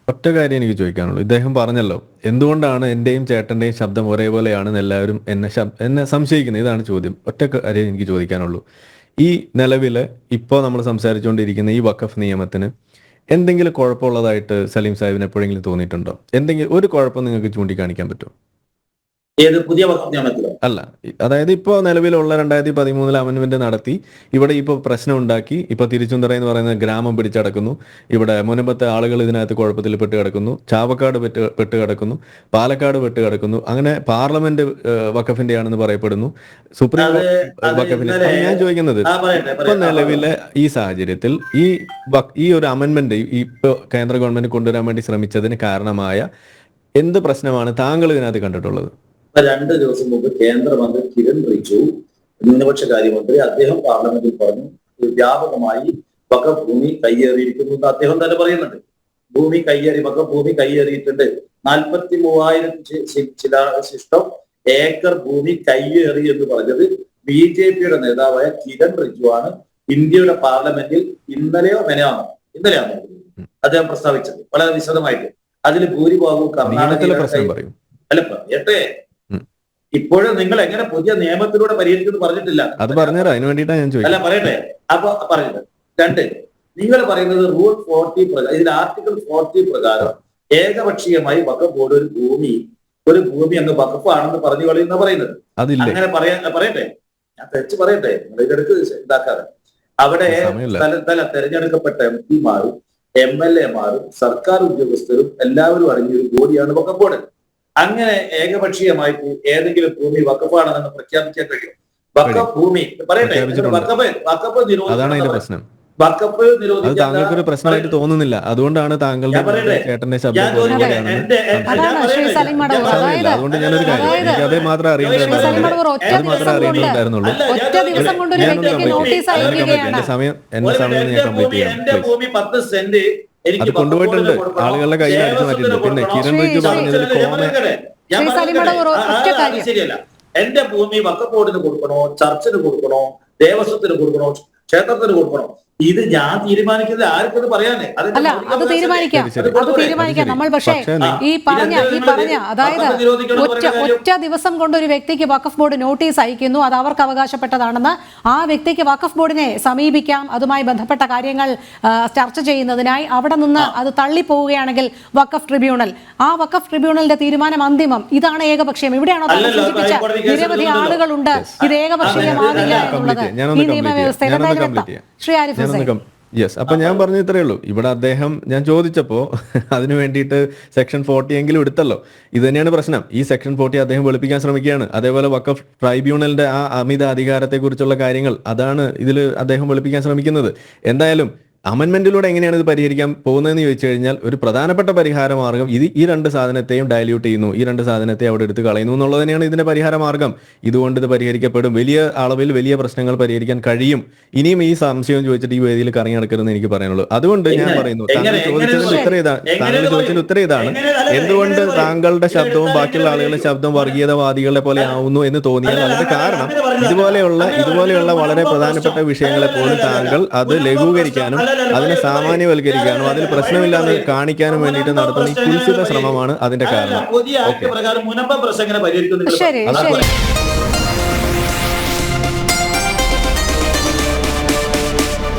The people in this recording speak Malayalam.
ഒറ്റ കാര്യം എനിക്ക് ചോദിക്കാനുള്ളൂ. ഇദ്ദേഹം പറഞ്ഞല്ലോ, എന്തുകൊണ്ടാണ് എന്റെയും ചേട്ടന്റെയും ശബ്ദം ഒരേപോലെയാണെന്ന് എല്ലാവരും എന്നെ സംശയിക്കുന്നത്. ഇതാണ് ചോദ്യം. ഒറ്റ കാര്യം എനിക്ക് ചോദിക്കാനുള്ളൂ. ഈ നിലവില് ഇപ്പോൾ നമ്മൾ സംസാരിച്ചുകൊണ്ടിരിക്കുന്ന ഈ വഖഫ് നിയമത്തിന് എന്തെങ്കിലും കുഴപ്പമുള്ളതായിട്ട് സലീം സാഹിബിന് എപ്പോഴെങ്കിലും തോന്നിയിട്ടുണ്ടോ? എന്തെങ്കിലും ഒരു കുഴപ്പം നിങ്ങൾക്ക് ചൂണ്ടിക്കാണിക്കാൻ പറ്റുമോ? ഏത് പുതിയ വകുപ്പ് നിയമത്തിലോ? അല്ല, അതായത് ഇപ്പോൾ നിലവിലുള്ള 2013 അമെൻമെന്റ് നടത്തി ഇവിടെ ഇപ്പോൾ പ്രശ്നം ഉണ്ടാക്കി. ഇപ്പോൾ തിരുച്ചുന്തറ എന്ന് പറയുന്ന ഗ്രാമം പിടിച്ചടക്കുന്നു. ഇവിടെ മുനമ്പത്തെ ആളുകൾ ഇതിനകത്ത് കുഴപ്പത്തിൽ പെട്ട് കിടക്കുന്നു. ചാവക്കാട് പെട്ട് കിടക്കുന്നു. പാലക്കാട് പെട്ട് കിടക്കുന്നു. അങ്ങനെ പാർലമെന്റ് വഖഫിന്റെ ആണെന്ന് പറയപ്പെടുന്നു. സുപ്രീം വഖഫിന്റെ. ഞാൻ ചോദിക്കുന്നത്, ഇപ്പൊ നിലവിലെ ഈ സാഹചര്യത്തിൽ ഈ ഒരു അമെൻമെന്റ് ഇപ്പൊ കേന്ദ്ര ഗവൺമെന്റ് കൊണ്ടുവരാൻ വേണ്ടി ശ്രമിച്ചതിന് കാരണമായ എന്ത് പ്രശ്നമാണ് താങ്കൾ ഇതിനകത്ത് കണ്ടിട്ടുള്ളത്? 2 ദിവസം മുമ്പ് കേന്ദ്രമന്ത്രി കിരൺ റിജിജു, ന്യൂനപക്ഷ കാര്യമന്ത്രി, അദ്ദേഹം പാർലമെന്റിൽ പറഞ്ഞു വ്യാപകമായി വഖഫ് ഭൂമി കയ്യേറിയിരിക്കുന്നു എന്ന് അദ്ദേഹം തന്നെ പറയുന്നുണ്ട്. വഖഫ് ഭൂമി കയ്യേറിയിട്ടുണ്ട്. 43,000 ശിഷ്ടം ഏക്കർ ഭൂമി കയ്യേറി എന്ന് പറഞ്ഞത് BJPയുടെ നേതാവായ കിരൺ റിജിജു ആണ്. ഇന്ത്യയുടെ പാർലമെന്റിൽ ഇന്നലെയാണോ അദ്ദേഹം പ്രസ്താവിച്ചത് വളരെ വിശദമായിട്ട്. അതിൽ ഭൂരിഭാഗവും കർണാടകയിലെ. അല്ല, പറയട്ടെ, ഇപ്പോഴും നിങ്ങൾ എങ്ങനെ പുതിയ നിയമത്തിലൂടെ പരിഹരിക്കുന്നു പറഞ്ഞിട്ടില്ല. അത് പറഞ്ഞുതരാം, അതിന് വേണ്ടിയിട്ടാണ് ഞാൻ ചോദിച്ചത്. അല്ല, പറയട്ടെ. അപ്പൊ പറഞ്ഞിട്ട് 2, നിങ്ങൾ പറയുന്നത് റൂൾ 40 പ്രകാരം, ഇതിൽ ആർട്ടിക്കിൾ 40 പ്രകാരം ഏകപക്ഷീയമായി വഖഫ് ബോർഡ് ഒരു ഭൂമി അങ്ങ് വഖഫ് ആണെന്ന് പറഞ്ഞു കളയുന്ന പറയുന്നത്. അങ്ങനെ പറയട്ടെ, ഞാൻ തെച്ച് പറയട്ടെ, നിങ്ങൾ ഇതെടുക്ക് ഇതാക്കാതെ. അവിടെ തല തെരഞ്ഞെടുക്കപ്പെട്ട MP-മാരും MLA-മാരും സർക്കാർ ഉദ്യോഗസ്ഥരും എല്ലാവരും അടങ്ങിയ ഒരു ബോഡിയാണ് വഖഫ് ബോർഡ്. അങ്ങനെ ഏകപക്ഷീയമായിട്ട് ഏതെങ്കിലും ഭൂമി വഖഫാണെന്ന് പ്രഖ്യാപിക്കാൻ കഴിയും? വഖഫ് ഭൂമി പറയട്ടെ, വഖഫ് നിരോധിക്കാൻ താങ്കൾക്കൊരു പ്രശ്നമായിട്ട് തോന്നുന്നില്ല. അതുകൊണ്ടാണ് താങ്കളുടെ ചേട്ടന്റെ ശബ്ദം. അതുകൊണ്ട് ഞാനൊരു കാര്യം, എനിക്ക് അതേ മാത്രമേ അറിയേണ്ടതായിരുന്നുള്ളൂ. എന്റെ സമയം ഞാൻ കംപ്ലീറ്റ് ചെയ്യാം. അത് കൊണ്ടുപോയിട്ടുണ്ട്, ആളുകളുടെ കയ്യിൽ അടിച്ചു മാറ്റിയിട്ടുണ്ട്. പിന്നെ കിരൺ റിജിജു പറഞ്ഞതിൽ ശരിയല്ല. എന്റെ ഭൂമി വഖഫ് ബോർഡിന് കൊടുക്കണോ, ചർച്ചിന് കൊടുക്കണോ, ദേവസ്വത്തിന് കൊടുക്കണോ, ക്ഷേത്രത്തിന് കൊടുക്കണോ, ഇത് ഞാൻ തീരുമാനിക്കുന്നത് ആർക്കത് പറയാനേ? അല്ല, അത് തീരുമാനിക്കാം നമ്മൾ. പക്ഷേ ഈ പറഞ്ഞ അതായത് ഒറ്റ ദിവസം കൊണ്ട് ഒരു വ്യക്തിക്ക് വഖഫ് ബോർഡ് നോട്ടീസ് അയക്കുന്നു, അത് അവർക്ക് അവകാശപ്പെട്ടതാണെന്ന്. ആ വ്യക്തിക്ക് വഖഫ് ബോർഡിനെ സമീപിക്കാം അതുമായി ബന്ധപ്പെട്ട കാര്യങ്ങൾ ചർച്ച ചെയ്യുന്നതിനായി. അവിടെ നിന്ന് അത് തള്ളിപ്പോവുകയാണെങ്കിൽ വഖഫ് ട്രിബ്യൂണൽ, ആ വഖഫ് ട്രിബ്യൂണലിന്റെ തീരുമാനം അന്തിമം. ഇതാണ് ഏകപക്ഷീയം. ഇവിടെയാണോ സൂചിപ്പിച്ച നിരവധി ആളുകളുണ്ട് ഇത് ഏകപക്ഷീയമാകില്ല എന്നുള്ളത് ഈ നിയമവ്യവസ്ഥയുടെ. എന്തായാലും ശ്രീ ആരിഫ് യെസ്. അപ്പൊ ഞാൻ പറഞ്ഞു ഇത്രയേ ഉള്ളൂ. ഇവിടെ അദ്ദേഹം, ഞാൻ ചോദിച്ചപ്പോ അതിനു വേണ്ടിയിട്ട് സെക്ഷൻ 40 എങ്കിലും എടുത്തല്ലോ. ഇത് തന്നെയാണ് പ്രശ്നം. ഈ സെക്ഷൻ 40 അദ്ദേഹം വെളുപ്പിക്കാൻ ശ്രമിക്കുകയാണ്. അതേപോലെ വഖഫ് ട്രൈബ്യൂണലിന്റെ ആ അമിത അധികാരത്തെ കുറിച്ചുള്ള കാര്യങ്ങൾ, അതാണ് ഇതിൽ അദ്ദേഹം വെളുപ്പിക്കാൻ ശ്രമിക്കുന്നത്. എന്തായാലും അമെൻമെന്റിലൂടെ എങ്ങനെയാണ് ഇത് പരിഹരിക്കാൻ പോകുന്നതെന്ന് ചോദിച്ചു കഴിഞ്ഞാൽ, ഒരു പ്രധാനപ്പെട്ട പരിഹാര മാർഗം ഈ 2 സാധനത്തെയും ഡയല്യൂട്ട് ചെയ്യുന്നു, ഈ 2 സാധനത്തെ അവിടെ എടുത്ത് കളയുന്നു എന്നുള്ളത് തന്നെയാണ് ഇതിന്റെ പരിഹാര മാർഗം. ഇതുകൊണ്ട് ഇത് പരിഹരിക്കപ്പെടും. വലിയ അളവിൽ വലിയ പ്രശ്നങ്ങൾ പരിഹരിക്കാൻ കഴിയും. ഇനിയും ഈ സംശയം ചോദിച്ചിട്ട് ഈ വേദിയിൽ കറങ്ങി നടക്കരുതെന്ന് എനിക്ക് പറയാനുള്ളൂ. അതുകൊണ്ട് ഞാൻ പറയുന്നു, താങ്കൾ ചോദിച്ചതിന് ഉത്തരം ഇതാണ്. എന്തുകൊണ്ട് താങ്കളുടെ ശബ്ദവും ബാക്കിയുള്ള ആളുകളുടെ ശബ്ദവും വർഗീയതവാദികളെ പോലെ ആവുന്നു എന്ന് തോന്നിയാൽ അതിന്റെ കാരണം ഇതുപോലെയുള്ള വളരെ പ്രധാനപ്പെട്ട വിഷയങ്ങളെ പോലും താങ്കൾ അത് ലഘൂകരിക്കാനും അതിനെ സാമാന്യവൽക്കരിക്കാനും അതിൽ പ്രശ്നമില്ലാന്ന് കാണിക്കാനും വേണ്ടിയിട്ട് നടത്തുന്ന ഈ കുൽസിത ശ്രമമാണ് അതിന്റെ കാരണം. ശരി.